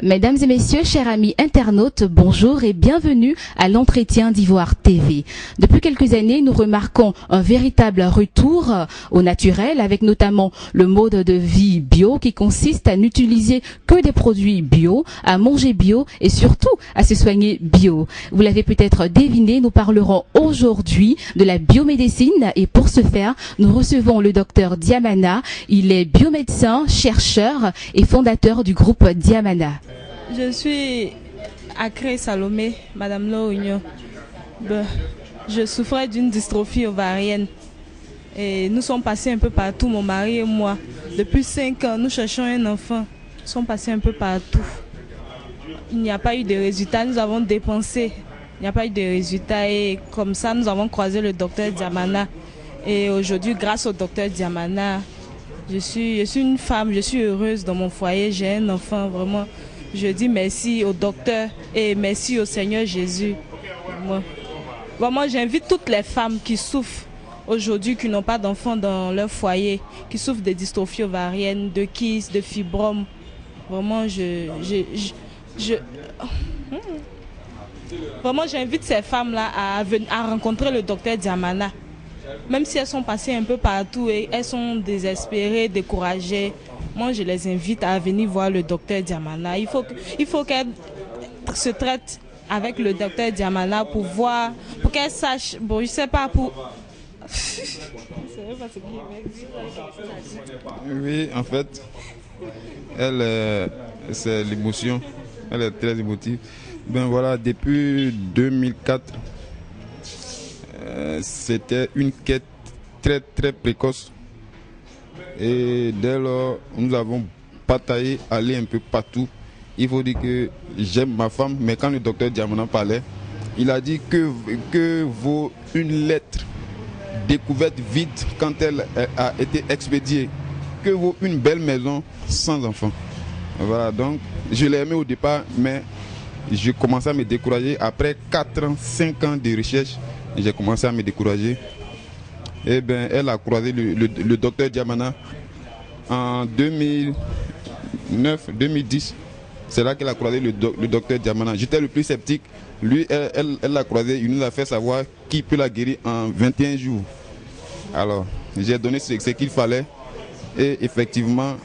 Mesdames et messieurs, chers amis internautes, bonjour et bienvenue à l'entretien d'Ivoire TV. Depuis quelques années, nous remarquons un véritable retour au naturel avec notamment le mode de vie bio qui consiste à n'utiliser que des produits bio, à manger bio et surtout à se soigner bio. Vous l'avez peut-être deviné, nous parlerons aujourd'hui de la biomédecine et pour ce faire, nous recevons le docteur Diamana. Il est biomédecin, chercheur et fondateur du groupe Diamana. Je suis Acré Salomé, Madame Lohignon. Je souffrais d'une dystrophie ovarienne. Et nous sommes passés un peu partout, mon mari et moi. Depuis 5 ans, nous cherchons un enfant. Nous sommes passés un peu partout. Il n'y a pas eu de résultats, nous avons dépensé. Il n'y a pas eu de résultats et comme ça, nous avons croisé le docteur Diamana. Et aujourd'hui, grâce au docteur Diamana, je suis une femme, je suis heureuse dans mon foyer, j'ai un enfant, vraiment. Je dis merci au docteur et merci au Seigneur Jésus. Vraiment, j'invite toutes les femmes qui souffrent aujourd'hui, qui n'ont pas d'enfants dans leur foyer, qui souffrent de dystrophie ovarienne, de kyste, de fibromes. Vraiment, vraiment, j'invite ces femmes-là à rencontrer le docteur Diamana. Même si elles sont passées un peu partout et elles sont désespérées, découragées, moi je les invite à venir voir le docteur Diamana. Il faut qu'elles se traitent avec le docteur Diamana pour voir, pour qu'elles sachent, bon je sais pas pour... Oui, en fait, c'est l'émotion, elle est très émotive. Ben voilà, depuis 2004, c'était une quête très très précoce et dès lors nous avons bataillé, allé un peu partout. Il faut dire que j'aime ma femme, mais quand le docteur Diamana parlait, il a dit que vaut une lettre découverte vide quand elle a été expédiée, que vaut une belle maison sans enfant. Voilà, donc je l'ai aimé au départ, mais je commençais à me décourager. Après 4 ans, 5 ans de recherche, j'ai commencé à me décourager. Et bien, elle a croisé le docteur Diamana en 2009-2010. C'est là qu'elle a croisé le docteur Diamana. J'étais le plus sceptique. Lui, elle l'a croisé. Il nous a fait savoir qui peut la guérir en 21 jours. Alors, j'ai donné ce qu'il fallait. Et effectivement,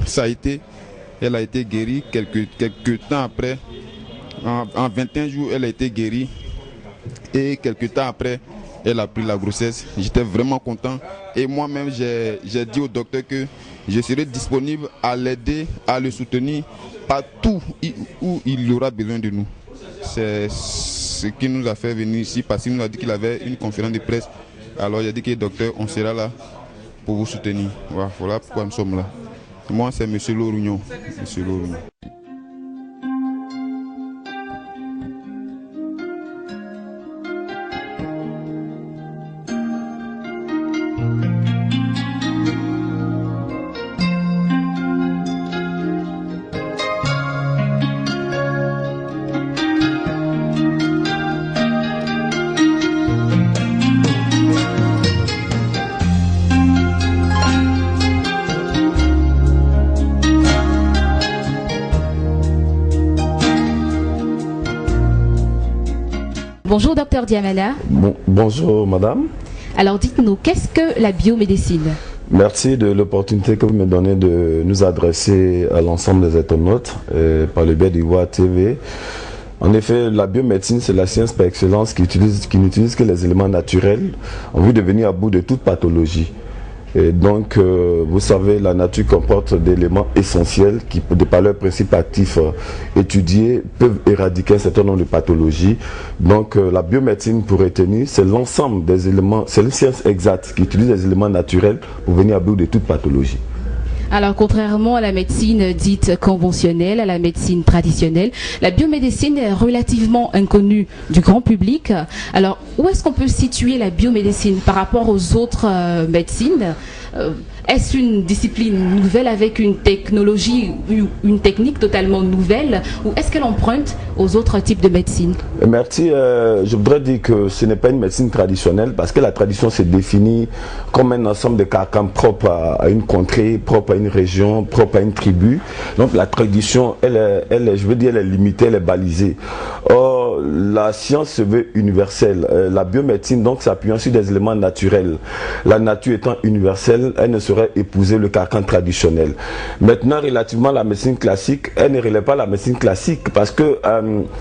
ça a été. Elle a été guérie quelques temps après. En 21 jours, elle a été guérie. Et quelques temps après, elle a pris la grossesse. J'étais vraiment content. Et moi-même, j'ai dit au docteur que je serai disponible à l'aider, à le soutenir partout où il aura besoin de nous. C'est ce qui nous a fait venir ici parce qu'il nous a dit qu'il avait une conférence de presse. Alors j'ai dit que docteur, on sera là pour vous soutenir. Voilà pourquoi nous sommes là. Moi, c'est M. Lohignon. Monsieur Lohignon. Bonjour docteur Diamana. Bonjour madame. Alors dites-nous, qu'est-ce que la biomédecine? Merci de l'opportunité que vous me donnez de nous adresser à l'ensemble des internautes par le biais d'Ivoire TV. En effet, la biomédecine, c'est la science par excellence qui n'utilise que les éléments naturels en vue de venir à bout de toute pathologie. Et donc, vous savez, la nature comporte d'éléments essentiels qui, de par leur principe actif étudiés, peuvent éradiquer un certain nombre de pathologies. Donc, la biomédecine, pour retenir, c'est l'ensemble des éléments, c'est une science exacte qui utilise les éléments naturels pour venir à bout de toute pathologie. Alors, contrairement à la médecine dite conventionnelle, à la médecine traditionnelle, la biomédecine est relativement inconnue du grand public. Alors, où est-ce qu'on peut situer la biomédecine par rapport aux autres médecines? Est-ce une discipline nouvelle avec une technologie, une technique totalement nouvelle, ou est-ce qu'elle emprunte aux autres types de médecine? Merci. Je voudrais dire que ce n'est pas une médecine traditionnelle, parce que la tradition se définit comme un ensemble de carcans propres à une contrée, propre à une région, propre à une tribu. Donc la tradition, elle est limitée, elle est balisée. Or, la science se veut universelle. La biomédecine, donc, s'appuyant sur des éléments naturels. La nature étant universelle, elle ne saurait épouser le carcan traditionnel. Maintenant, relativement à la médecine classique, elle ne relève pas la médecine classique, parce que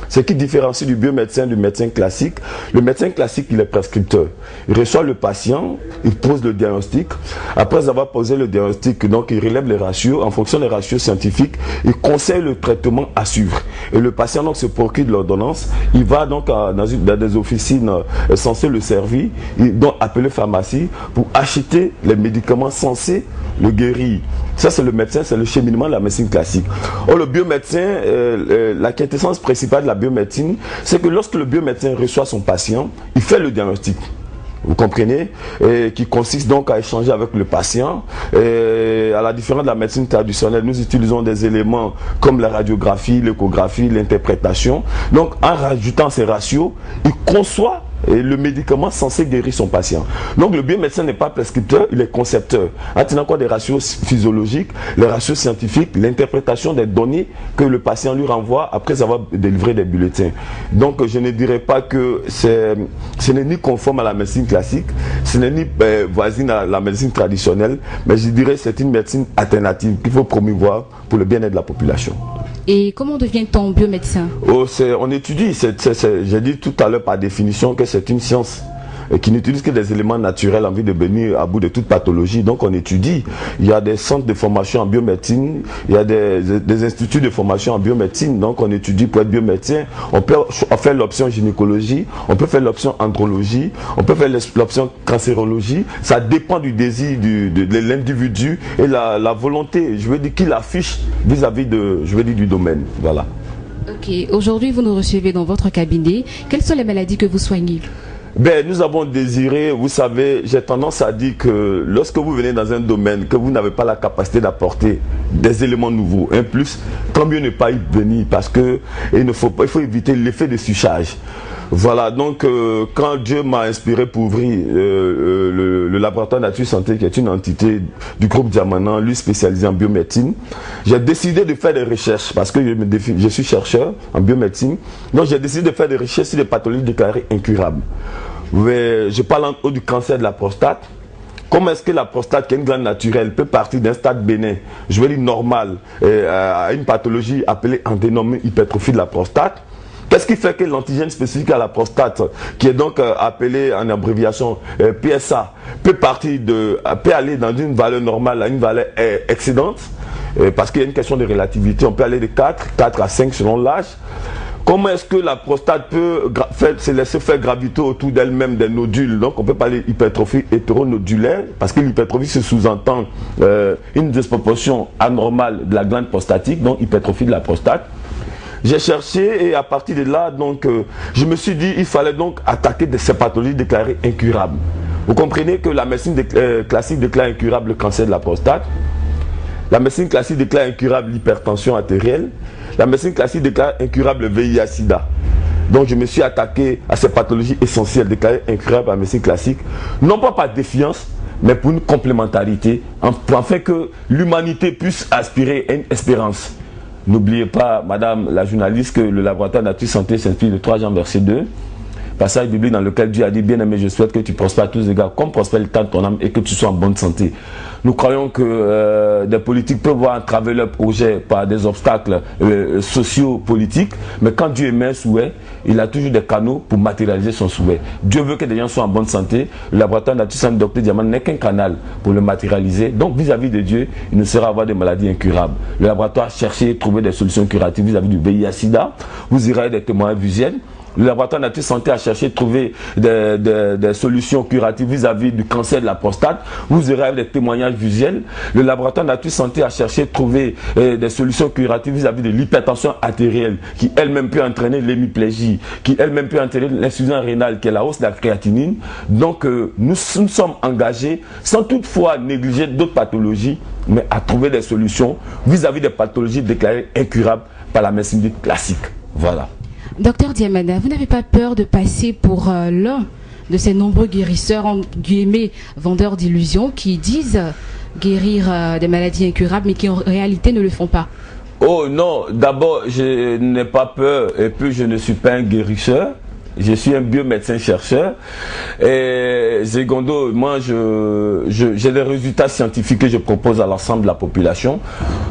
ce qui différencie du biomédecin du médecin classique, le médecin classique, il est prescripteur. Il reçoit le patient, il pose le diagnostic. Après avoir posé le diagnostic, donc il relève les ratios. En fonction des ratios scientifiques, il conseille le traitement à suivre. Et le patient donc se procure de l'ordonnance. Il va donc dans des officines censées le servir, donc appelé pharmacie, pour acheter les médicaments censés le guérir. Ça, c'est le médecin, c'est le cheminement de la médecine classique. Or, le biomédecin, la quintessence principale de la biomédecine, c'est que lorsque le biomédecin reçoit son patient, il fait le diagnostic. Vous comprenez, qui consiste donc à échanger avec le patient. À la différence de la médecine traditionnelle, nous utilisons des éléments comme la radiographie, l'échographie, l'interprétation. Donc, en rajoutant ces ratios, il conçoit le médicament censé guérir son patient. Donc le biomédecin n'est pas prescripteur, il est concepteur. En tenant compte des ratios physiologiques, les ratios scientifiques, l'interprétation des données que le patient lui renvoie après avoir délivré des bulletins. Donc je ne dirais pas que ce n'est ni conforme à la médecine classique, ce n'est ni voisine à la médecine traditionnelle, mais je dirais que c'est une médecine alternative qu'il faut promouvoir pour le bien-être de la population. Et comment devient-on biomédecin? On étudie, j'ai dit tout à l'heure par définition que c'est une science qui n'utilise que des éléments naturels en vue de venir à bout de toute pathologie. Donc on étudie. Il y a des centres de formation en biomédecine, il y a des instituts de formation en biomédecine. Donc on étudie pour être biomédecin. On peut faire l'option gynécologie, on peut faire l'option andrologie, on peut faire l'option cancérologie. Ça dépend du désir de l'individu et la volonté, je veux dire, qu'il affiche vis-à-vis du domaine. Voilà. Ok, aujourd'hui vous nous recevez dans votre cabinet. Quelles sont les maladies que vous soignez? Nous avons désiré, vous savez, j'ai tendance à dire que lorsque vous venez dans un domaine, que vous n'avez pas la capacité d'apporter des éléments nouveaux, un plus, tant mieux ne pas y venir, parce que il faut éviter l'effet de surcharge. Voilà, donc quand Dieu m'a inspiré pour ouvrir le laboratoire Nature Santé, qui est une entité du groupe Diamana, lui spécialisé en biomédecine, j'ai décidé de faire des recherches, parce que je suis chercheur en biomédecine, donc j'ai décidé de faire des recherches sur des pathologies déclarées incurables. Je parle en haut du cancer de la prostate. Comment est-ce que la prostate, qui est une glande naturelle, peut partir d'un stade bénin, je veux dire normal, à une pathologie appelée endénommée hypertrophie de la prostate? Qu'est-ce qui fait que l'antigène spécifique à la prostate, qui est donc appelé en abréviation PSA, peut aller dans une valeur normale à une valeur excédente, parce qu'il y a une question de relativité, on peut aller de 4 à 5 selon l'âge. Comment est-ce que la prostate peut se laisser faire graviter autour d'elle-même des nodules? Donc on peut parler d'hypertrophie hétéronodulaire, parce que l'hypertrophie se sous-entend une disproportion anormale de la glande prostatique, donc hypertrophie de la prostate. J'ai cherché et à partir de là, donc, je me suis dit qu'il fallait donc attaquer ces pathologies déclarées incurables. Vous comprenez que la médecine classique déclare incurable le cancer de la prostate. La médecine classique déclare incurable l'hypertension artérielle. La médecine classique déclare incurable le VIH-Sida. Donc je me suis attaqué à ces pathologies essentielles déclarées incurables à la médecine classique, non pas par défiance, mais pour une complémentarité, afin que l'humanité puisse aspirer à une espérance. N'oubliez pas, madame la journaliste, que le laboratoire Nature Santé s'inspire de 3 Jean verset 2. Passage biblique dans lequel Dieu a dit: bien-aimé, je souhaite que tu prospères à tous les égards, comme prospère l'état de ton âme, et que tu sois en bonne santé. Nous croyons que des politiques peuvent voir entraver leur projet par des obstacles socio-politiques, mais quand Dieu émet un souhait, il a toujours des canaux pour matérialiser son souhait. Dieu veut que des gens soient en bonne santé. Le laboratoire Nature Santé Dr Diamant n'est qu'un canal pour le matérialiser. Donc vis-à-vis de Dieu, il ne sera avoir des maladies incurables. Le laboratoire cherche et trouver des solutions curatives vis-à-vis du VIH-Sida. Vous irez des témoins visuels. Le laboratoire Nature Santé a cherché à trouver des solutions curatives vis-à-vis du cancer de la prostate. Vous aurez des témoignages visuels. Le laboratoire Nature Santé a cherché à trouver des solutions curatives vis-à-vis de l'hypertension artérielle qui elle-même peut entraîner l'hémiplégie, qui elle-même peut entraîner l'insuffisance rénale, qui est la hausse de la créatinine. Donc nous sommes engagés, sans toutefois négliger d'autres pathologies, mais à trouver des solutions vis-à-vis des pathologies déclarées incurables par la médecine dite classique. Voilà. Docteur Diamana, vous n'avez pas peur de passer pour l'un de ces nombreux guérisseurs, en guillemets, vendeurs d'illusions, qui disent guérir des maladies incurables, mais qui en réalité ne le font pas? Oh non, d'abord, je n'ai pas peur, et puis je ne suis pas un guérisseur. Je suis un biomédecin-chercheur. Et secondo, moi, j'ai des résultats scientifiques que je propose à l'ensemble de la population.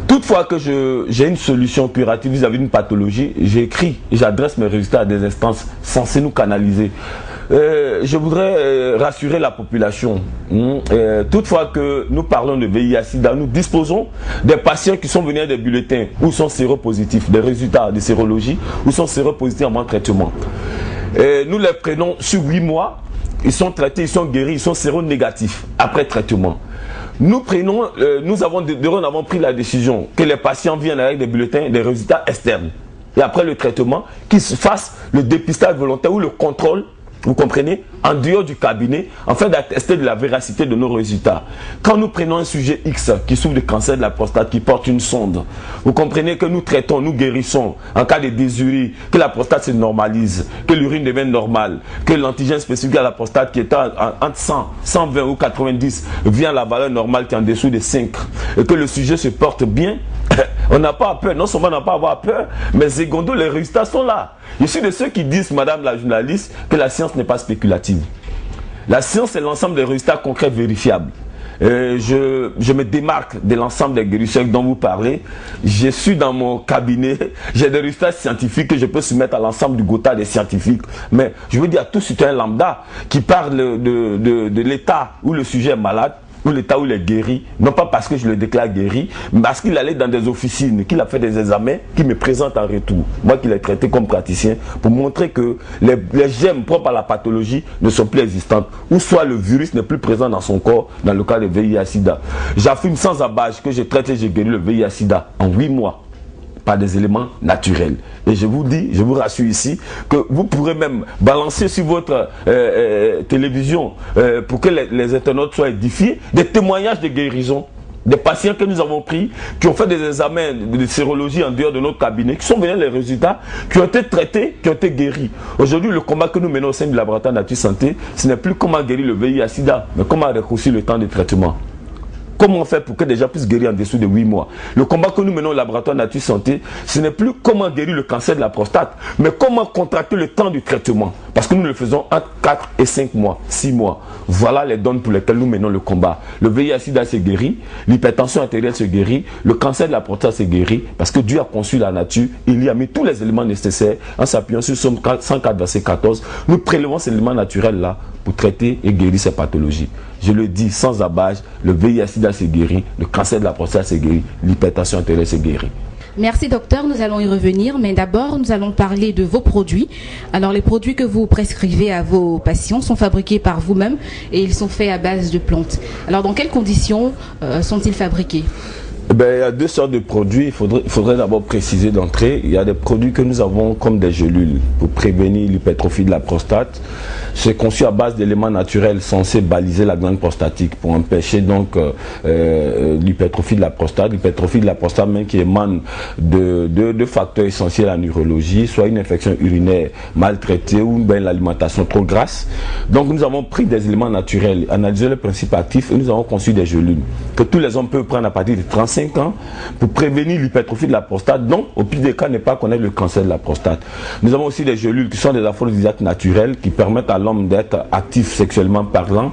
Toutefois que j'ai une solution curative vis-à-vis d'une pathologie, j'écris et j'adresse mes résultats à des instances censées nous canaliser. Je voudrais rassurer la population. Toutefois que nous parlons de VIH-Sida, nous disposons des patients qui sont venus des bulletins où sont séropositifs, des résultats de sérologie où sont séropositifs en traitement. Nous les prenons sur 8 mois, ils sont traités, ils sont guéris, ils sont séronégatifs après traitement. Nous avons pris la décision que les patients viennent avec des bulletins, des résultats externes. Et après le traitement, qu'ils fassent le dépistage volontaire ou le contrôle, vous comprenez, en dehors du cabinet, afin d'attester de la véracité de nos résultats. Quand nous prenons un sujet X qui souffre de cancer de la prostate, qui porte une sonde, vous comprenez que nous traitons, nous guérissons en cas de désurie, que la prostate se normalise, que l'urine devienne normale, que l'antigène spécifique à la prostate qui est entre 100, 120 ou 90 vient à la valeur normale qui est en dessous de 5, et que le sujet se porte bien. On n'a pas peur, non seulement on n'a pas à avoir peur, mais secondo, les résultats sont là. Je suis de ceux qui disent, madame la journaliste, que la science n'est pas spéculative. La science, c'est l'ensemble des résultats concrets vérifiables. Je me démarque de l'ensemble des guérisseurs dont vous parlez. Je suis dans mon cabinet, j'ai des résultats scientifiques que je peux soumettre à l'ensemble du gotha des scientifiques. Mais je veux dire à tout citoyen lambda qui parle de l'état où le sujet est malade, ou l'état où il est guéri, non pas parce que je le déclare guéri, mais parce qu'il allait dans des officines, qu'il a fait des examens, qu'il me présente en retour. Moi qui l'ai traité comme praticien, pour montrer que les gemmes propres à la pathologie ne sont plus existantes, ou soit le virus n'est plus présent dans son corps, dans le cas de VIH-Sida. J'affirme sans abâche que j'ai traité et j'ai guéri le VIH-Sida en 8 mois. Par des éléments naturels. Et je vous dis, je vous rassure ici, que vous pourrez même balancer sur votre télévision pour que les internautes soient édifiés, des témoignages de guérison, des patients que nous avons pris, qui ont fait des examens de sérologie en dehors de notre cabinet, qui sont venus les résultats, qui ont été traités, qui ont été guéris. Aujourd'hui, le combat que nous menons au sein du laboratoire Nature Santé, ce n'est plus comment guérir le VIH-Sida, mais comment raccourcir le temps de traitement. Comment on fait pour que des gens puissent guérir en dessous de 8 mois? Le combat que nous menons au laboratoire Nature Santé, ce n'est plus comment guérir le cancer de la prostate, mais comment contracter le temps du traitement. Parce que nous le faisons entre 4 et 5 mois, 6 mois. Voilà les donnes pour lesquelles nous menons le combat. Le VIH-Sida se guérit, l'hypertension artérielle se guérit, le cancer de la prostate se guérit, parce que Dieu a conçu la nature, il y a mis tous les éléments nécessaires, en s'appuyant sur Somme 104, verset 14. Nous prélevons ces éléments naturels-là pour traiter et guérir ces pathologies. Je le dis sans abâche, le VIH-Sida se guérit, le cancer de la prostate se guérit, l'hypertension artérielle se guérit. Merci docteur, nous allons y revenir, mais d'abord nous allons parler de vos produits. Alors les produits que vous prescrivez à vos patients sont fabriqués par vous-même et ils sont faits à base de plantes. Alors dans quelles conditions sont-ils fabriqués ? Il y a 2 sortes de produits, il faudrait d'abord préciser d'entrée. Il y a des produits que nous avons comme des gélules pour prévenir l'hypertrophie de la prostate. C'est conçu à base d'éléments naturels censés baliser la glande prostatique pour empêcher donc l'hypertrophie de la prostate. L'hypertrophie de la prostate même qui émane de facteurs essentiels en neurologie, soit une infection urinaire mal traitée ou bien l'alimentation trop grasse. Donc nous avons pris des éléments naturels, analysé le principe actif et nous avons conçu des gélules que tous les hommes peuvent prendre à partir de 35 ans pour prévenir l'hypertrophie de la prostate, donc au pire des cas ne pas connaître le cancer de la prostate. Nous avons aussi des gélules qui sont des aphrodisiaques naturels qui permettent à l'homme d'être actif sexuellement parlant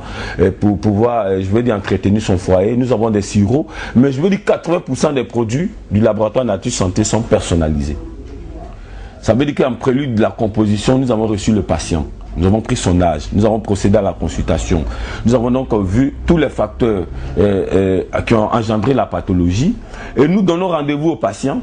pour pouvoir, je veux dire, entretenir son foyer. Nous avons des sirops, mais je veux dire 80% des produits du laboratoire Nature Santé sont personnalisés. Ça veut dire qu'en prélude de la composition, nous avons reçu le patient. Nous avons pris son âge, nous avons procédé à la consultation. Nous avons donc vu tous les facteurs qui ont engendré la pathologie et nous donnons rendez-vous au patient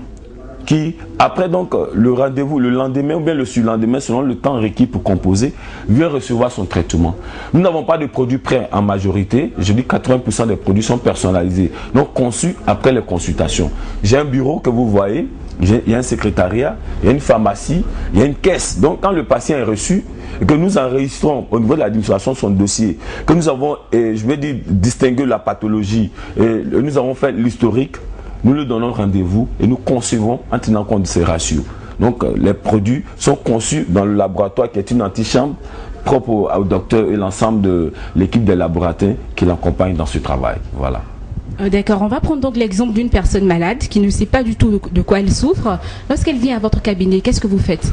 qui, après donc le rendez-vous, le lendemain ou bien le surlendemain, selon le temps requis pour composer, vient recevoir son traitement. Nous n'avons pas de produits prêts en majorité. Je dis 80% des produits sont personnalisés, donc conçus après les consultations. J'ai un bureau que vous voyez, il y a un secrétariat, il y a une pharmacie, il y a une caisse. Donc quand le patient est reçu, et que nous enregistrons au niveau de l'administration son dossier, que nous avons, je vais dire, distingué la pathologie, et nous avons fait l'historique, nous lui donnons rendez-vous et nous concevons en tenant compte de ces ratios. Donc les produits sont conçus dans le laboratoire qui est une antichambre propre au docteur et l'ensemble de l'équipe des laboratoires qui l'accompagnent dans ce travail. Voilà. D'accord, on va prendre donc l'exemple d'une personne malade qui ne sait pas du tout de quoi elle souffre. Lorsqu'elle vient à votre cabinet, qu'est-ce que vous faites?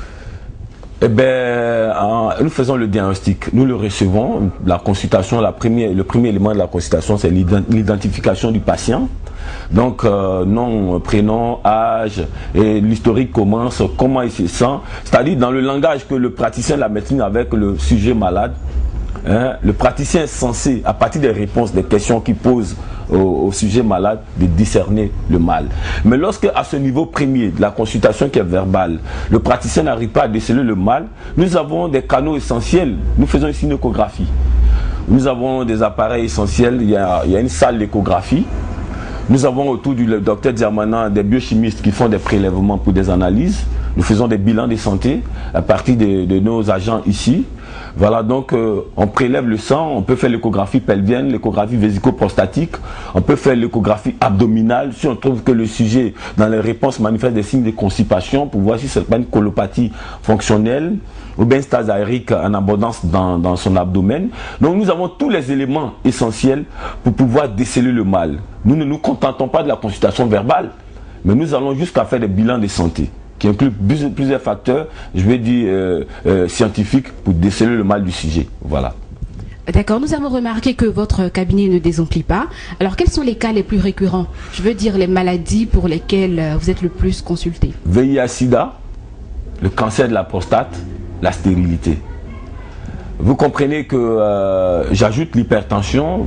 Eh bien, nous faisons le diagnostic, nous le recevons, la consultation, le premier élément de la consultation, c'est l'identification du patient. Donc, nom, prénom, âge, et l'historique commence, comment il se sent, c'est-à-dire dans le langage que le praticien de la médecine avec le sujet malade, le praticien est censé, à partir des réponses, des questions qu'il pose au sujet malade, de discerner le mal. Mais lorsque, à ce niveau premier de la consultation qui est verbale, le praticien n'arrive pas à déceler le mal, nous avons des canaux essentiels. Nous faisons ici une échographie. Nous avons des appareils essentiels. Il y a une salle d'échographie. Nous avons autour du docteur Diamana des biochimistes qui font des prélèvements pour des analyses. Nous faisons des bilans de santé à partir de nos agents ici. Voilà, donc on prélève le sang, on peut faire l'échographie pelvienne, l'échographie vésico-prostatique, on peut faire l'échographie abdominale si on trouve que le sujet dans les réponses manifeste des signes de constipation pour voir si c'est pas une colopathie fonctionnelle ou bien une stase aérique en abondance dans son abdomen. Donc nous avons tous les éléments essentiels pour pouvoir déceler le mal. Nous ne nous contentons pas de la consultation verbale, mais nous allons jusqu'à faire des bilans de santé qui inclut plusieurs facteurs, je vais dire scientifiques, pour déceler le mal du sujet. Voilà. D'accord, nous avons remarqué que votre cabinet ne désemplit pas. Alors, quels sont les cas les plus récurrents? Je veux dire les maladies pour lesquelles vous êtes le plus consulté. VIH-Sida, le cancer de la prostate, la stérilité. Vous comprenez que j'ajoute l'hypertension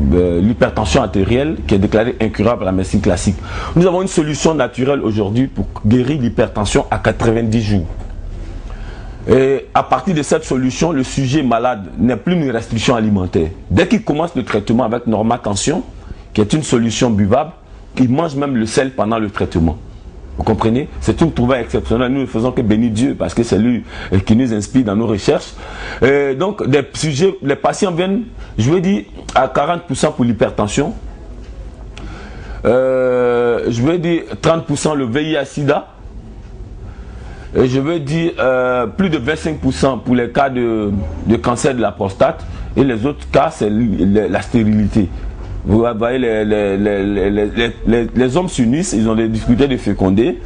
artérielle qui est déclarée incurable à la médecine classique. Nous avons une solution naturelle aujourd'hui pour guérir l'hypertension à 90 jours. Et à partir de cette solution, le sujet malade n'est plus une restriction alimentaire. Dès qu'il commence le traitement avec Normatension, qui est une solution buvable, il mange même le sel pendant le traitement. Vous comprenez? C'est une trouvaille exceptionnelle. Nous ne faisons que bénir Dieu parce que c'est lui qui nous inspire dans nos recherches. Donc, les patients viennent, je veux dire, à 40% pour l'hypertension. Je veux dire 30% le VIH-Sida. Et je veux dire plus de 25% pour les cas de cancer de la prostate. Et les autres cas, c'est la stérilité. Vous voyez, les hommes s'unissent, ils ont des difficultés de féconder.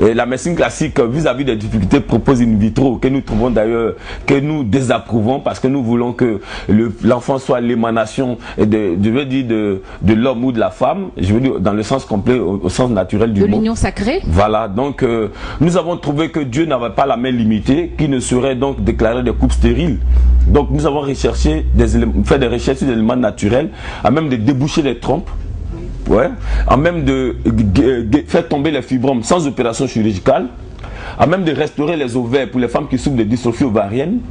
Et la médecine classique, vis-à-vis des difficultés, propose in vitro, que nous trouvons d'ailleurs, que nous désapprouvons, parce que nous voulons que l'enfant soit l'émanation de l'homme ou de la femme, je veux dire dans le sens complet, au sens naturel du mot. De l'union sacrée. Voilà, donc nous avons trouvé que Dieu n'avait pas la main limitée, qui ne saurait donc déclarer des couples stériles. Donc nous avons recherché fait des recherches sur des éléments naturels, à même de déboucher les trompes. Ouais, à même de faire tomber les fibromes sans opération chirurgicale, à même de restaurer les ovaires pour les femmes qui souffrent de dystrophie ovarienne.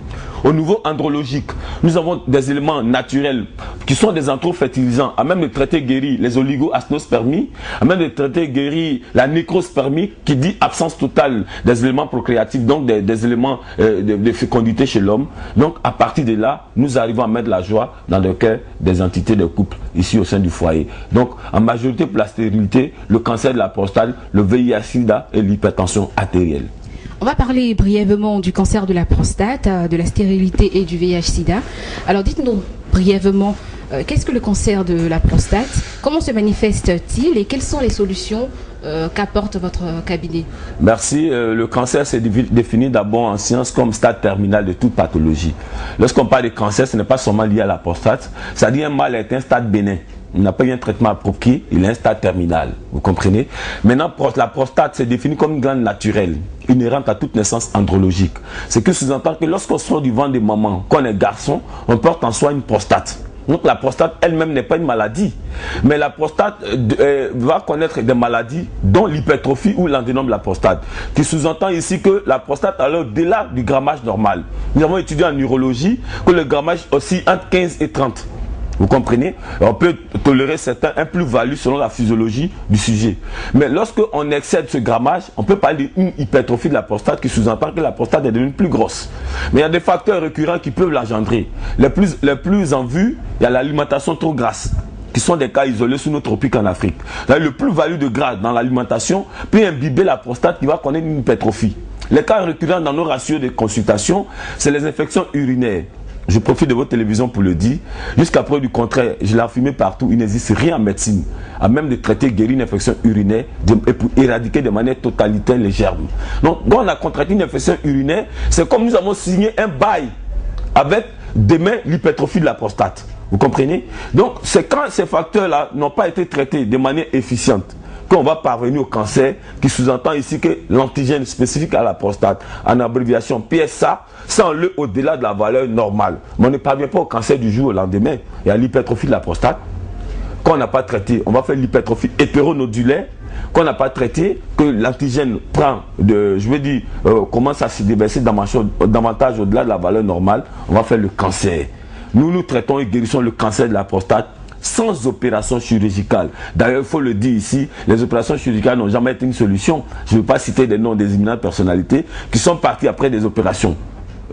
Au niveau andrologique, nous avons des éléments naturels qui sont des anthrofertilisants, à même de traiter guérir les oligo-asténospermies, à même de traiter guérir la nécrospermie qui dit absence totale des éléments procréatifs, donc des éléments de fécondité chez l'homme. Donc à partir de là, nous arrivons à mettre la joie dans le cœur des entités de couple ici au sein du foyer. Donc en majorité pour la stérilité, le cancer de la prostate, le VIH-Sida et l'hypertension artérielle. On va parler brièvement du cancer de la prostate, de la stérilité et du VIH-Sida. Alors dites-nous brièvement, qu'est-ce que le cancer de la prostate? Comment se manifeste-t-il et quelles sont les solutions qu'apporte votre cabinet? Merci. Le cancer s'est défini d'abord en science comme stade terminal de toute pathologie. Lorsqu'on parle de cancer, ce n'est pas seulement lié à la prostate. C'est-à-dire un mal est un stade bénin. Il n'a pas eu un traitement approprié, il a un stade terminal. Vous comprenez? Maintenant, la prostate c'est défini comme une glande naturelle, inhérente à toute naissance andrologique. C'est que sous-entend que lorsqu'on sort du ventre de maman, qu'on est garçon, on porte en soi une prostate. Donc la prostate elle-même n'est pas une maladie. Mais la prostate va connaître des maladies, dont l'hypertrophie ou l'adénome de la prostate, qui sous-entend ici que la prostate est au-delà du grammage normal. Nous avons étudié en urologie que le grammage oscille entre 15 et 30. Vous comprenez? On peut tolérer un plus-value selon la physiologie du sujet. Mais lorsque on excède ce grammage, on peut parler d'une hypertrophie de la prostate qui sous-entend que la prostate est devenue plus grosse. Mais il y a des facteurs récurrents qui peuvent l'engendrer. Les plus en vue, il y a l'alimentation trop grasse, qui sont des cas isolés sous nos tropiques en Afrique. Le plus-value de gras dans l'alimentation peut imbiber la prostate qui va connaître une hypertrophie. Les cas récurrents dans nos ratios de consultation, c'est les infections urinaires. Je profite de votre télévision pour le dire. Jusqu'à preuve du contraire, je l'ai affirmé partout, il n'existe rien en médecine, à même de traiter, guérir une infection urinaire et pour éradiquer de manière totalitaire les germes. Donc, quand on a contracté une infection urinaire, c'est comme nous avons signé un bail avec demain l'hypertrophie de la prostate. Vous comprenez? Donc, c'est quand ces facteurs-là n'ont pas été traités de manière efficiente qu'on va parvenir au cancer, qui sous-entend ici que l'antigène spécifique à la prostate, en abréviation PSA, s'enlève au-delà de la valeur normale. Mais on ne parvient pas au cancer du jour au lendemain. Il y a l'hypertrophie de la prostate. Quand on n'a pas traité, on va faire l'hypertrophie hétéronodulaire. Qu'on n'a pas traité, que l'antigène prend, commence à se déverser davantage au-delà de la valeur normale, on va faire le cancer. Nous traitons et guérissons le cancer de la prostate sans opération chirurgicale. D'ailleurs, il faut le dire ici, les opérations chirurgicales n'ont jamais été une solution. Je ne veux pas citer des noms des éminentes personnalités qui sont partis après des opérations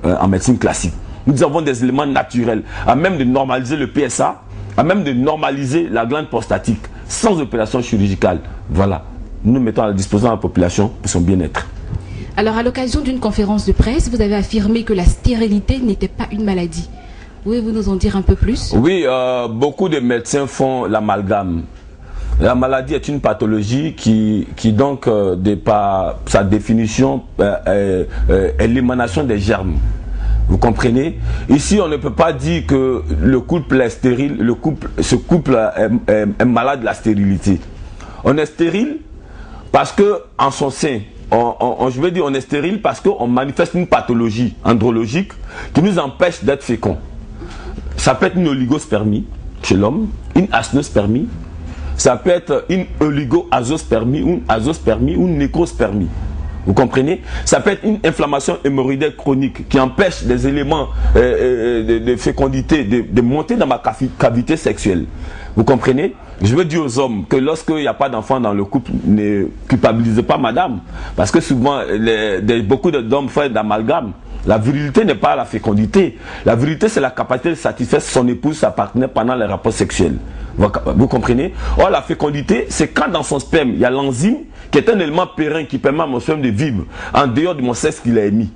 en médecine classique. Nous avons des éléments naturels, à même de normaliser le PSA, à même de normaliser la glande prostatique, sans opération chirurgicale. Voilà, nous mettons à la disposition de la population pour son bien-être. Alors, à l'occasion d'une conférence de presse, vous avez affirmé que la stérilité n'était pas une maladie. Pouvez-vous nous en dire un peu plus? Oui, beaucoup de médecins font l'amalgame. La maladie est une pathologie qui donc, de par sa définition, est l'émanation des germes. Vous comprenez? Ici, on ne peut pas dire que le couple est stérile, ce couple est malade de la stérilité. On est stérile parce que en son sein, je veux dire, on est stérile parce qu'on manifeste une pathologie andrologique qui nous empêche d'être féconds. Ça peut être une oligospermie chez l'homme, une asnospermie, ça peut être une oligoazospermie, une azospermie ou une nécrospermie. Vous comprenez? Ça peut être une inflammation hémorroïdaire chronique qui empêche des éléments de fécondité de monter dans ma cavité sexuelle. Vous comprenez? Je veux dire aux hommes que lorsqu'il n'y a pas d'enfant dans le couple, ne culpabilisez pas madame. Parce que souvent, beaucoup d'hommes font d'amalgame. La virilité n'est pas la fécondité. La virilité, c'est la capacité de satisfaire son épouse, sa partenaire pendant les rapports sexuels. Vous comprenez? Or, la fécondité, c'est quand dans son sperme, il y a l'enzyme qui est un élément périn qui permet à mon sperme de vivre en dehors de mon sexe qu'il a émis.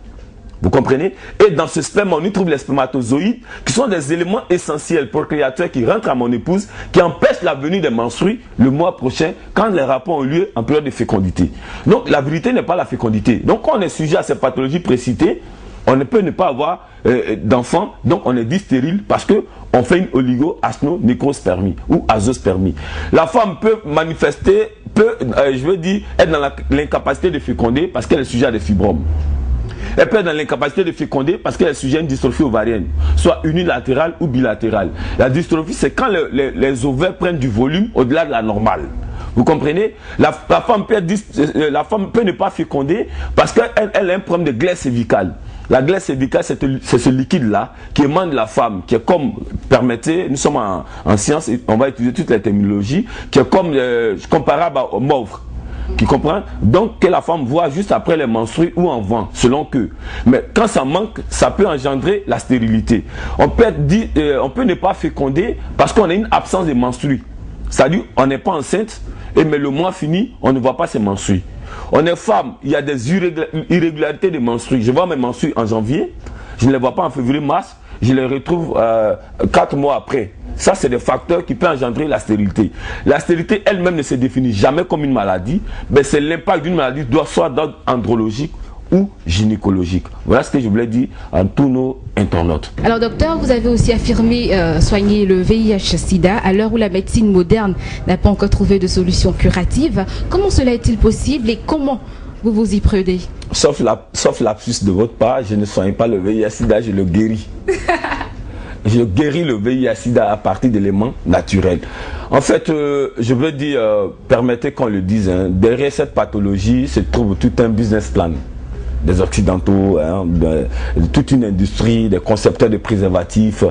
Vous comprenez? Et dans ce sperme, on y trouve les spermatozoïdes qui sont des éléments essentiels procréateurs qui rentrent à mon épouse, qui empêchent la venue des menstrues le mois prochain quand les rapports ont lieu en période de fécondité. Donc, la virilité n'est pas la fécondité. Donc, quand on est sujet à ces pathologies précitées, on ne peut ne pas avoir d'enfants, donc on est dit stérile parce qu'on fait une oligo-asno-nécrospermie ou azospermie. La femme peut manifester, être dans l'incapacité de féconder parce qu'elle est sujet à des fibromes. Elle peut être dans l'incapacité de féconder parce qu'elle est sujet à une dystrophie ovarienne, soit unilatérale ou bilatérale. La dystrophie, c'est quand les ovaires prennent du volume au-delà de la normale. Vous comprenez? La femme peut ne pas féconder parce qu'elle a un problème de glaire cervicale. La glaire cervicale, c'est ce liquide-là qui émane de la femme, qui est comme, permettez, nous sommes en sciences, on va utiliser toute la terminologie, qui est comme comparable au mauve. Qui comprend? Donc que la femme voit juste après les menstrues ou en vent, selon que. Mais quand ça manque, ça peut engendrer la stérilité. On peut ne pas féconder parce qu'on a une absence de menstrues. C'est-à-dire, on n'est pas enceinte, mais le mois fini, on ne voit pas ses menstrues. On est femme, il y a des irrégularités de menstrues. Je vois mes menstrues en janvier, je ne les vois pas en février-mars, je les retrouve 4 mois après. Ça, c'est des facteurs qui peuvent engendrer la stérilité. La stérilité elle-même ne se définit jamais comme une maladie, mais c'est l'impact d'une maladie, soit d'ordre andrologique ou gynécologique. Voilà ce que je voulais dire à tous nos internautes. Alors docteur, vous avez aussi affirmé soigner le VIH-Sida à l'heure où la médecine moderne n'a pas encore trouvé de solution curative. Comment cela est-il possible et comment vous vous y prenez? Sauf lapsus de votre part, je ne soigne pas le VIH-Sida, je le guéris. je guéris le VIH-Sida à partir d'éléments naturels. En fait, je veux dire, permettez qu'on le dise, hein, derrière cette pathologie se trouve tout un business plan des Occidentaux, hein, toute une industrie, des concepteurs de préservatifs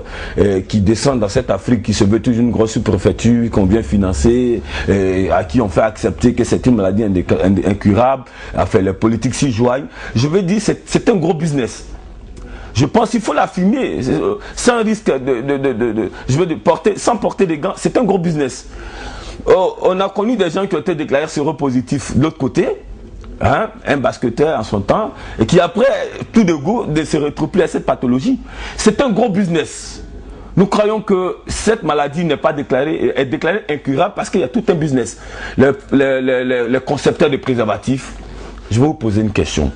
qui descendent dans cette Afrique qui se veut toujours une grosse sous-préfecture qu'on vient financer, à qui on fait accepter que c'est une maladie incurable. Enfin, les politiques s'y joignent. Je veux dire, c'est un gros business. Je pense qu'il faut l'affirmer, sans risque sans porter des gants. C'est un gros business. Oh, on a connu des gens qui ont été déclarés séropositifs de l'autre côté. Hein, un basketteur en son temps, et qui après, tout de go, de se retrouver à cette pathologie. C'est un gros business. Nous croyons que cette maladie n'est pas déclarée, est déclarée incurable parce qu'il y a tout un business. Les concepteurs de préservatifs, je vais vous poser une question.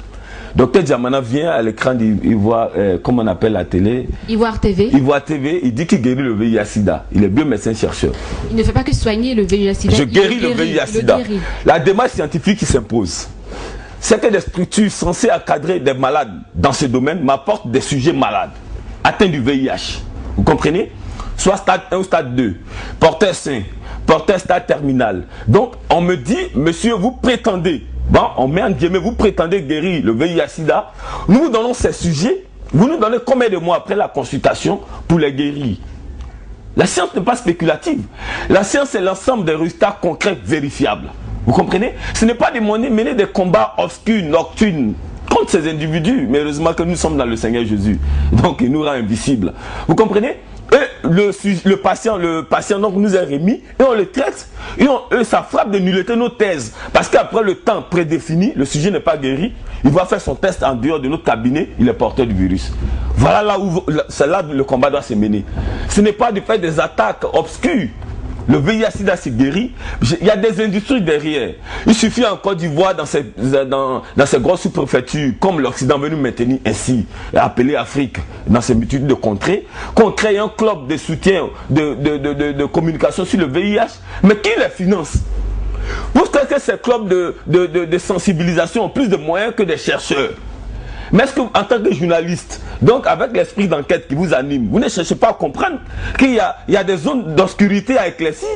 Docteur Diamana vient à l'écran d'Ivoire, comment on appelle la télé? Ivoire TV. Ivoire TV, il dit qu'il guérit le VIH-Sida. Il est biomédecin-chercheur. Il ne fait pas que soigner le VIH-Sida. Je guéris le VIH-Sida. La démarche scientifique qui s'impose, c'est que des structures censées encadrer des malades dans ce domaine m'apportent des sujets malades, atteints du VIH. Vous comprenez? Soit stade 1 ou stade 2, porteur sain, porteur stade terminal. Donc, on me dit, monsieur, vous prétendez, bon, on met en guillemets, vous prétendez guérir le VIH-Sida. Nous vous donnons ces sujets, vous nous donnez combien de mois après la consultation pour les guérir? La science n'est pas spéculative. La science, c'est l'ensemble des résultats concrets vérifiables. Vous comprenez? Ce n'est pas des monnaies mener des combats obscurs, nocturnes, contre ces individus. Mais heureusement que nous sommes dans le Seigneur Jésus. Donc il nous rend invisibles. Vous comprenez? Et le patient donc nous est remis et on le traite. Et ça frappe de nullité nos thèses. Parce qu'après le temps prédéfini, le sujet n'est pas guéri. Il va faire son test en dehors de notre cabinet, il est porteur du virus. Voilà là où c'est là le combat doit se mener. Ce n'est pas de faire des attaques obscures. Le VIH-Sida s'est guéri. Il y a des industries derrière. Il suffit en Côte d'Ivoire, dans ces grosses sous-préfectures, comme l'Occident veut nous maintenir ainsi, appelé Afrique, dans ces multitudes de contrées, qu'on crée un club de soutien, de communication sur le VIH. Mais qui les finance? Vous savez que ces clubs de sensibilisation ont plus de moyens que des chercheurs. Mais est-ce que, en tant que journaliste, donc avec l'esprit d'enquête qui vous anime, vous ne cherchez pas à comprendre qu'il y a des zones d'obscurité à éclaircir?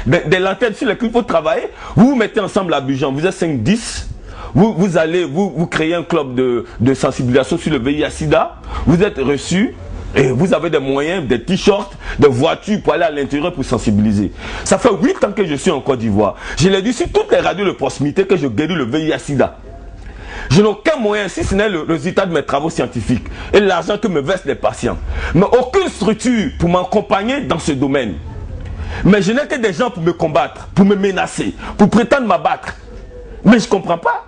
Des lanternes sur lesquelles il faut travailler. Vous vous mettez ensemble à Abidjan, vous êtes 5-10. Vous allez, vous créez un club de sensibilisation sur le VIH-Sida. Vous êtes reçu. Et vous avez des moyens, des t-shirts, des voitures pour aller à l'intérieur pour sensibiliser. Ça fait 8 ans que je suis en Côte d'Ivoire. Je l'ai dit sur toutes les radios de proximité que je guéris le VIH-Sida. Je n'ai aucun moyen, si ce n'est le résultat de mes travaux scientifiques et l'argent que me versent les patients. Mais aucune structure pour m'accompagner dans ce domaine. Mais je n'ai que des gens pour me combattre, pour me menacer, pour prétendre m'abattre. Mais je ne comprends pas.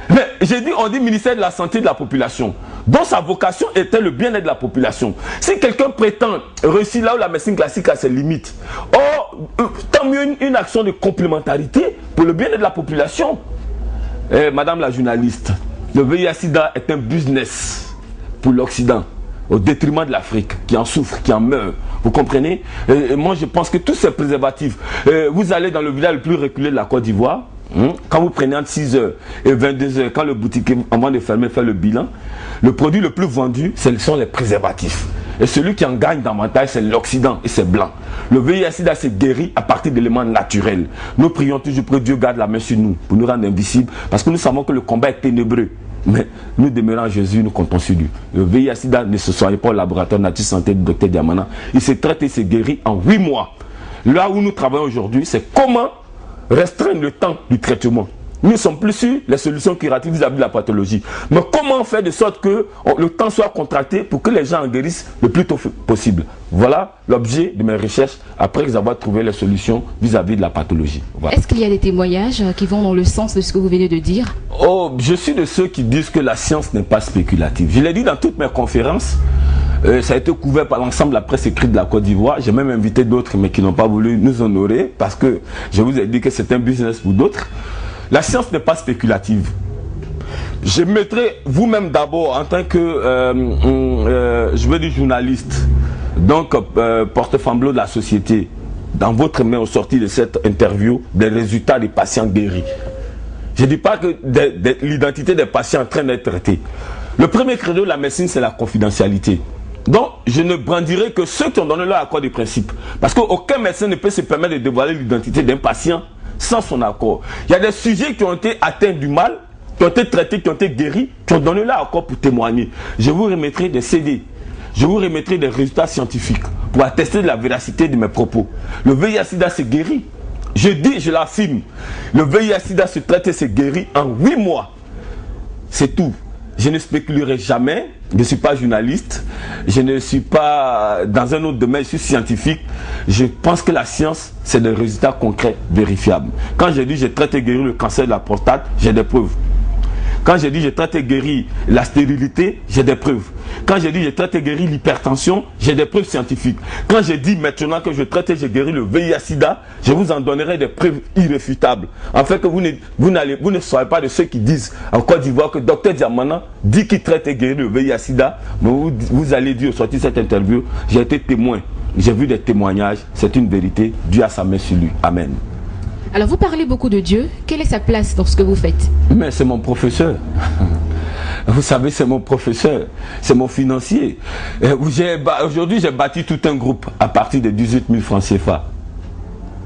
Mais j'ai dit, on dit ministère de la Santé de la Population, dont sa vocation était le bien-être de la population. Si quelqu'un prétend réussir là où la médecine classique a ses limites, tant mieux une action de complémentarité pour le bien-être de la population. Madame la journaliste, le VIH-Sida est un business pour l'Occident, au détriment de l'Afrique, qui en souffre, qui en meurt. Vous comprenez? Et moi, je pense que tous ces préservatifs, vous allez dans le village le plus reculé de la Côte d'Ivoire, quand vous prenez entre 6h et 22h, quand le boutiquier, avant de fermer, fait le bilan, le produit le plus vendu, ce sont les préservatifs. Et celui qui en gagne davantage, c'est l'Occident et c'est blanc. Le VIH-Sida s'est guéri à partir d'éléments naturels. Nous prions toujours que Dieu garde la main sur nous pour nous rendre invisibles, parce que nous savons que le combat est ténébreux. Mais nous demeurons en Jésus, nous comptons sur lui. Le VIH-Sida ne se soigne pas au laboratoire Nature Santé du Dr Diamana. Il s'est traité et s'est guéri en 8 mois. Là où nous travaillons aujourd'hui, c'est comment restreindre le temps du traitement. Nous ne sommes plus sur les solutions curatives vis-à-vis de la pathologie. Mais comment faire de sorte que le temps soit contracté pour que les gens en guérissent le plus tôt possible? Voilà l'objet de mes recherches après avoir trouvé les solutions vis-à-vis de la pathologie. Voilà. Est-ce qu'il y a des témoignages qui vont dans le sens de ce que vous venez de dire? Je suis de ceux qui disent que la science n'est pas spéculative. Je l'ai dit dans toutes mes conférences. Ça a été couvert par l'ensemble de la presse écrite de la Côte d'Ivoire. J'ai même invité d'autres, mais qui n'ont pas voulu nous honorer parce que je vous ai dit que c'est un business pour d'autres. La science n'est pas spéculative. Je mettrai vous-même d'abord en tant que, je veux dire journaliste, donc porte-flambeau de la société, dans votre main au sorti de cette interview, des résultats des patients guéris. Je ne dis pas que l'identité des patients en train d'être traitée. Le premier credo de la médecine, c'est la confidentialité. Donc, je ne brandirai que ceux qui ont donné leur accord de principe. Parce qu'aucun médecin ne peut se permettre de dévoiler l'identité d'un patient sans son accord. Il y a des sujets qui ont été atteints du mal, qui ont été traités, qui ont été guéris, qui ont donné leur accord pour témoigner. Je vous remettrai des CD. Je vous remettrai des résultats scientifiques pour attester de la véracité de mes propos. Le VIH-Sida se guérit. Je dis, je l'affirme. Le VIH-Sida se traite et se guérit en 8 mois. C'est tout. Je ne spéculerai jamais. Je ne suis pas journaliste. Je ne suis pas dans un autre domaine. Je suis scientifique. Je pense que la science, c'est des résultats concrets, vérifiables. Quand je dis je traite et guéris le cancer de la prostate, j'ai des preuves. Quand je dis je traite et guéris la stérilité, j'ai des preuves. Quand je dis je traite et guéris l'hypertension, j'ai des preuves scientifiques. Quand je dis maintenant que je traite et je guéris le VIH-Sida, je vous en donnerai des preuves irréfutables. En fait que vous ne soyez pas de ceux qui disent en Côte d'Ivoire que Dr Diamana dit qu'il traite et guérit le VIH-Sida, mais vous allez dire au sortir de cette interview, j'ai été témoin, j'ai vu des témoignages, c'est une vérité, Dieu a sa main sur lui. Amen. Alors vous parlez beaucoup de Dieu, quelle est sa place dans ce que vous faites? Mais c'est mon professeur. Vous savez, c'est mon professeur, c'est mon financier. Aujourd'hui, j'ai bâti tout un groupe à partir de 18 000 francs CFA.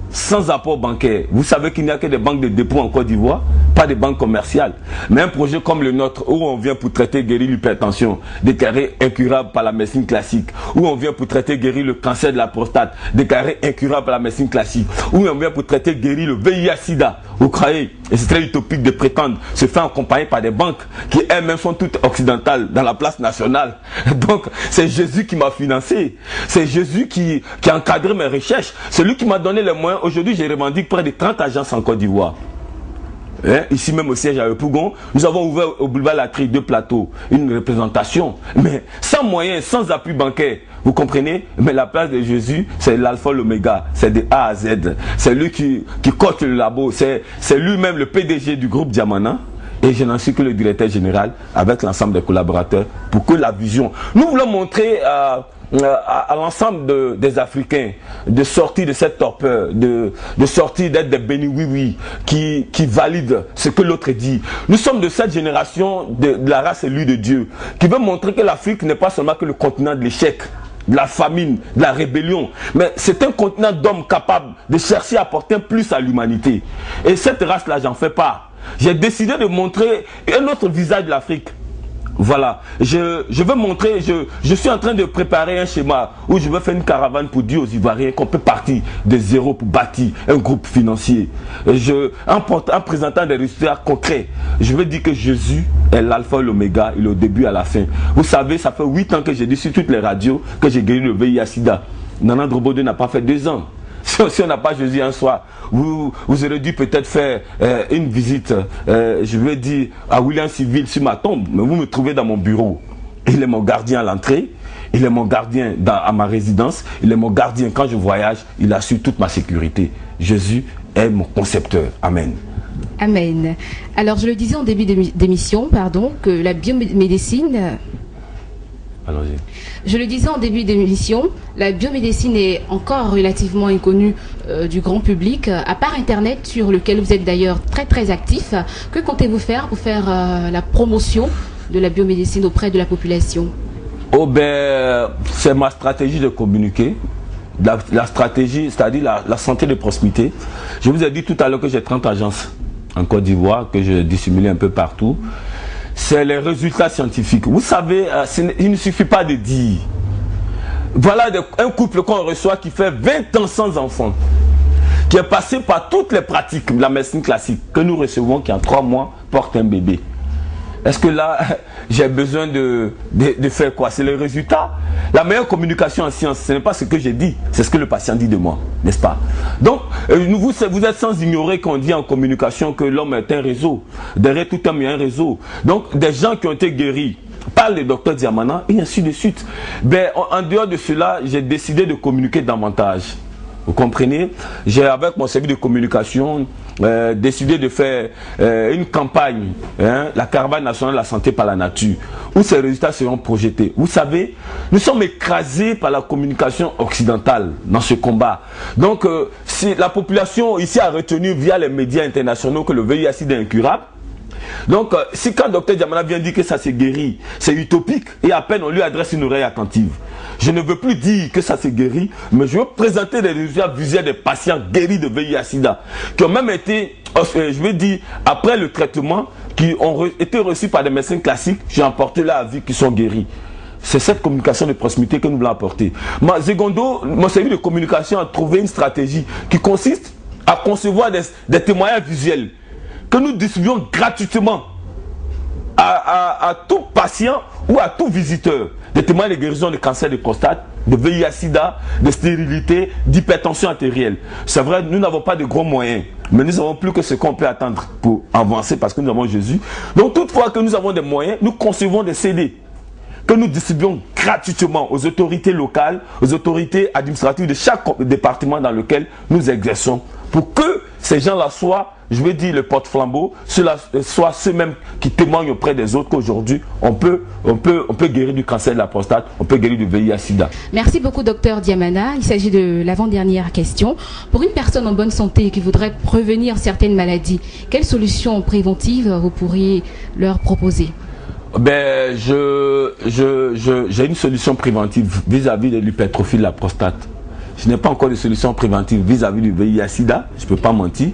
Sans apport bancaire. Vous savez qu'il n'y a que des banques de dépôt en Côte d'Ivoire, pas de banques commerciales. Mais un projet comme le nôtre, où on vient pour traiter et guérir l'hypertension, déclaré incurable par la médecine classique, où on vient pour traiter et guérir le cancer de la prostate, déclaré incurable par la médecine classique, où on vient pour traiter et guérir le VIH-Sida, vous croyez, et c'est très utopique de prétendre se faire accompagner par des banques qui elles-mêmes sont toutes occidentales dans la place nationale. Donc c'est Jésus qui m'a financé, c'est Jésus qui a encadré mes recherches, c'est lui qui m'a donné les moyens. Aujourd'hui, je revendique près de 30 agences en Côte d'Ivoire. Ici même au siège à Epougon, nous avons ouvert au boulevard Latry 2 plateaux, une représentation, mais sans moyens, sans appui bancaire. Vous comprenez? Mais la place de Jésus, c'est l'alpha, l'oméga, c'est de A à Z. C'est lui qui coach le labo, c'est lui-même le PDG du groupe Diamana. Et je n'en suis que le directeur général avec l'ensemble des collaborateurs pour que la vision. Nous voulons montrer à l'ensemble des Africains de sortir de cette torpeur, de sortir d'être des bénis oui qui valident ce que l'autre dit. Nous sommes de cette génération de la race élue de Dieu qui veut montrer que l'Afrique n'est pas seulement que le continent de l'échec, de la famine, de la rébellion, mais c'est un continent d'hommes capables de chercher à apporter plus à l'humanité. Et cette race-là, j'en fais part. J'ai décidé de montrer un autre visage de l'Afrique. Voilà, je veux montrer, je suis en train de préparer un schéma où je veux faire une caravane pour dire aux Ivoiriens qu'on peut partir de zéro pour bâtir un groupe financier. En présentant des résultats concrets, je veux dire que Jésus est l'alpha et l'oméga, il est au début et à la fin. Vous savez, ça fait 8 ans que j'ai dit sur toutes les radios que j'ai guéri le VIH-Sida. Nana Drobodé n'a pas fait 2 ans. Si on n'a pas Jésus un soir, vous aurez dû peut-être faire une visite, je veux dire, à William Civil sur ma tombe, mais vous me trouvez dans mon bureau. Il est mon gardien à l'entrée, il est mon gardien à ma résidence, il est mon gardien quand je voyage, il assure toute ma sécurité. Jésus est mon concepteur. Amen. Amen. Alors je le disais en début d'émission, que la biomédecine... Allons-y. Je le disais en début d'émission, la biomédecine est encore relativement inconnue du grand public, à part Internet sur lequel vous êtes d'ailleurs très actif. Que comptez-vous faire pour faire la promotion de la biomédecine auprès de la population? Oh ben, c'est ma stratégie de communiquer. La stratégie, c'est-à-dire la santé de proximité. Je vous ai dit tout à l'heure que j'ai 30 agences en Côte d'Ivoire, que je dissimule un peu partout. C'est les résultats scientifiques. Vous savez, il ne suffit pas de dire. Voilà un couple qu'on reçoit qui fait 20 ans sans enfant, qui est passé par toutes les pratiques de la médecine classique, que nous recevons, qui en 3 mois porte un bébé. Est-ce que là, j'ai besoin de faire quoi? C'est le résultat. La meilleure communication en science, ce n'est pas ce que j'ai dit, c'est ce que le patient dit de moi, n'est-ce pas? Donc, vous êtes sans ignorer qu'on dit en communication que l'homme est un réseau. Derrière tout homme, il y a un réseau. Donc, des gens qui ont été guéris par le docteur Diamana, et ainsi de suite. Ben, en dehors de cela, j'ai décidé de communiquer davantage. Vous comprenez? J'ai, avec mon service de communication, décidé de faire une campagne, la caravane nationale de la santé par la nature, où ces résultats seront projetés. Vous savez, nous sommes écrasés par la communication occidentale dans ce combat. Donc, si la population ici a retenu via les médias internationaux que le VIH est incurable, Donc, si quand Dr Diamana vient dire que ça s'est guéri, c'est utopique, et à peine on lui adresse une oreille attentive. Je ne veux plus dire que ça s'est guéri, mais je veux présenter des résultats visuels des patients guéris de VIH-Sida, qui ont même été, je veux dire, après le traitement, qui ont été reçus par des médecins classiques, j'ai emporté là à vie qui sont guéris. C'est cette communication de proximité que nous voulons apporter. Secondo, mon service de communication a trouvé une stratégie qui consiste à concevoir des témoignages visuels que nous distribuons gratuitement à tout patient ou à tout visiteur. Des témoignages de guérison de cancer de prostate, de VIH-Sida, de stérilité, d'hypertension artérielle. C'est vrai, nous n'avons pas de gros moyens, mais nous avons plus que ce qu'on peut attendre pour avancer parce que nous avons Jésus. Donc toutefois que nous avons des moyens, nous concevons des CD que nous distribuons gratuitement aux autorités locales, aux autorités administratives de chaque département dans lequel nous exerçons, pour que ces gens-là soient, je veux dire, le porte-flambeau, soient ceux-mêmes qui témoignent auprès des autres qu'aujourd'hui, on peut guérir du cancer de la prostate, on peut guérir du VIH-Sida. Merci beaucoup, Dr Diamana. Il s'agit de l'avant-dernière question. Pour une personne en bonne santé qui voudrait prévenir certaines maladies, quelles solutions préventives vous pourriez leur proposer? Ben, j'ai une solution préventive vis-à-vis de l'hypertrophie de la prostate. Je n'ai pas encore de solution préventive vis-à-vis du VIH-Sida, je ne peux pas mentir.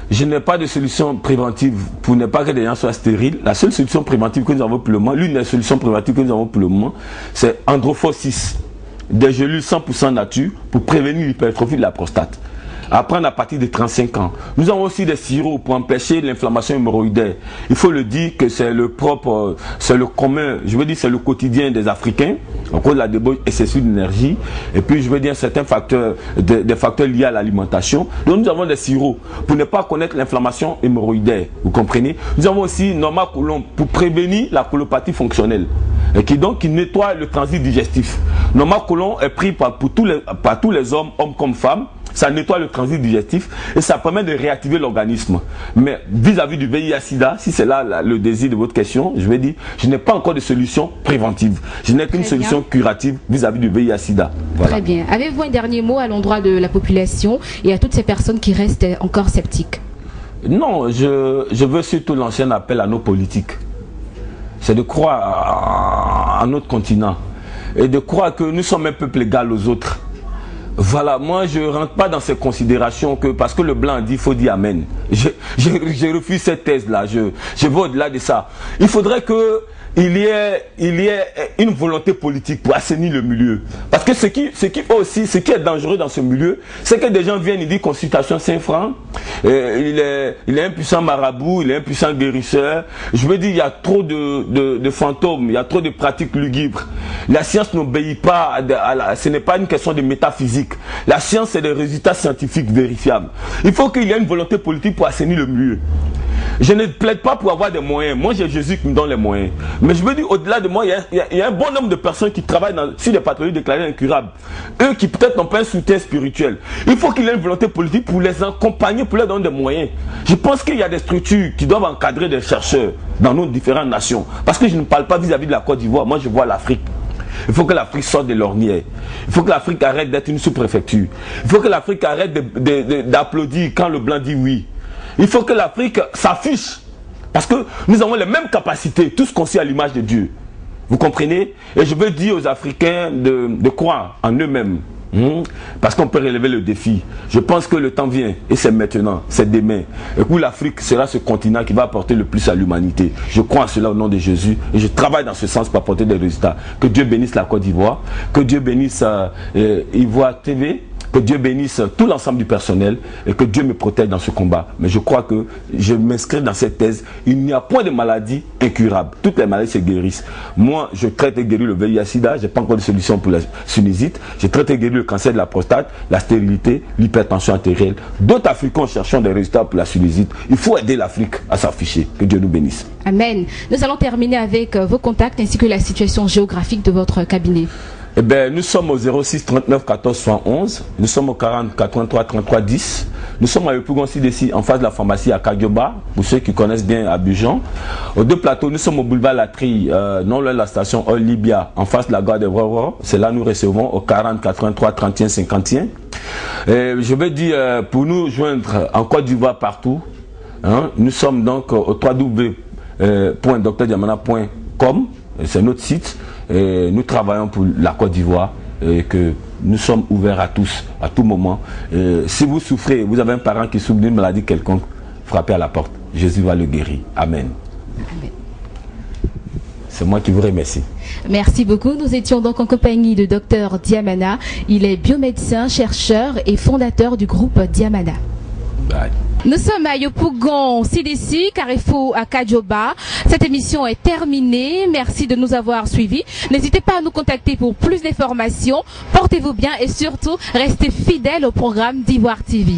Je n'ai pas de solution préventive pour ne pas que les gens soient stériles. La seule solution préventive que nous avons pour le moment, l'une des solutions préventives que nous avons pour le moment, c'est Androphos, des gélules 100% nature pour prévenir l'hypertrophie de la prostate. À prendre à partir de 35 ans. Nous avons aussi des sirops pour empêcher l'inflammation hémorroïdaire. Il faut le dire que c'est le propre, c'est le commun, je veux dire c'est le quotidien des Africains, en cause de la débauche excessive d'énergie, et puis je veux dire certains facteurs, des facteurs liés à l'alimentation. Donc nous avons des sirops pour ne pas connaître l'inflammation hémorroïdaire, vous comprenez. Nous avons aussi Normacolon pour prévenir la colopathie fonctionnelle, et qui nettoie le transit digestif. Normacolon est pris par tous les hommes comme femmes. Ça nettoie le transit digestif et ça permet de réactiver l'organisme. Mais vis-à-vis du VIH-Sida, si c'est là le désir de votre question, je vais dire, je n'ai pas encore de solution préventive. Je n'ai qu'une solution curative vis-à-vis du VIH-Sida. Voilà. Très bien. Avez-vous un dernier mot à l'endroit de la population et à toutes ces personnes qui restent encore sceptiques? Non, je veux surtout lancer un appel à nos politiques. C'est de croire à notre continent et de croire que nous sommes un peuple égal aux autres. Voilà, moi je ne rentre pas dans ces considérations que parce que le blanc a dit, il faut dire amen. Je refuse cette thèse-là, je vais au-delà de ça. Il faudrait qu'il y ait une volonté politique pour assainir le milieu. Parce que ce qui est dangereux dans ce milieu, c'est que des gens viennent et disent consultation 5 francs, il est un puissant marabout, il est un puissant guérisseur. Je veux dire, il y a trop de fantômes, il y a trop de pratiques lugubres. La science n'obéit pas, ce n'est pas une question de métaphysique. La science, c'est des résultats scientifiques vérifiables. Il faut qu'il y ait une volonté politique pour assainir le milieu. Je ne plaide pas pour avoir des moyens. Moi, j'ai Jésus qui me donne les moyens. Mais je veux dire, au-delà de moi, il y a un bon nombre de personnes qui travaillent sur des pathologies déclarées incurables. Eux qui peut-être n'ont pas un soutien spirituel. Il faut qu'il y ait une volonté politique pour les accompagner, pour leur donner des moyens. Je pense qu'il y a des structures qui doivent encadrer des chercheurs dans nos différentes nations. Parce que je ne parle pas vis-à-vis de la Côte d'Ivoire. Moi, je vois l'Afrique. Il faut que l'Afrique sorte de l'ornière. Il faut que l'Afrique arrête d'être une sous-préfecture. Il faut que l'Afrique arrête d'applaudir quand le blanc dit oui. Il faut que l'Afrique s'affiche. Parce que nous avons les mêmes capacités, tous conçus à l'image de Dieu. Vous comprenez? Et je veux dire aux Africains de croire en eux-mêmes. Parce qu'on peut relever le défi. Je pense que le temps vient et c'est maintenant, c'est demain. Et puis l'Afrique sera ce continent qui va apporter le plus à l'humanité. Je crois en cela au nom de Jésus et je travaille dans ce sens pour apporter des résultats. Que Dieu bénisse la Côte d'Ivoire, que Dieu bénisse Ivoire TV, que Dieu bénisse tout l'ensemble du personnel et que Dieu me protège dans ce combat. Mais je crois que je m'inscris dans cette thèse. Il n'y a point de maladie incurable. Toutes les maladies se guérissent. Moi, je traite et guéris le VIH-Sida. Je n'ai pas encore de solution pour la sinusite. Je traite et guéris le cancer de la prostate, la stérilité, l'hypertension artérielle. D'autres Africains cherchant des résultats pour la sinusite. Il faut aider l'Afrique à s'afficher. Que Dieu nous bénisse. Amen. Nous allons terminer avec vos contacts ainsi que la situation géographique de votre cabinet. Eh bien, nous sommes au 06 39 14 111, nous sommes au 40 83 33 10, nous sommes à Yopougonsi d'ici, en face de la pharmacie à Kagioba, pour ceux qui connaissent bien Abidjan. Aux deux plateaux, nous sommes au boulevard Latry, non loin de la station Olibia, en face de la gare de Vroro. C'est là que nous recevons au 40 83 31 51. Et je vais dire, pour nous joindre en Côte d'Ivoire partout, Hein. Nous sommes donc au www.drdiamana.com, c'est notre site. Et nous travaillons pour la Côte d'Ivoire et que nous sommes ouverts à tous, à tout moment. Si vous souffrez, vous avez un parent qui souffre d'une maladie quelconque, frappez à la porte. Jésus va le guérir. Amen. Amen. C'est moi qui vous remercie. Merci beaucoup. Nous étions donc en compagnie de Dr Diamana. Il est biomédecin, chercheur et fondateur du groupe Diamana. Bye. Nous sommes à Yopougon, CDC, Carrefour à Kadjoba. Cette émission est terminée. Merci de nous avoir suivis. N'hésitez pas à nous contacter pour plus d'informations. Portez-vous bien et surtout, restez fidèles au programme d'Ivoire TV.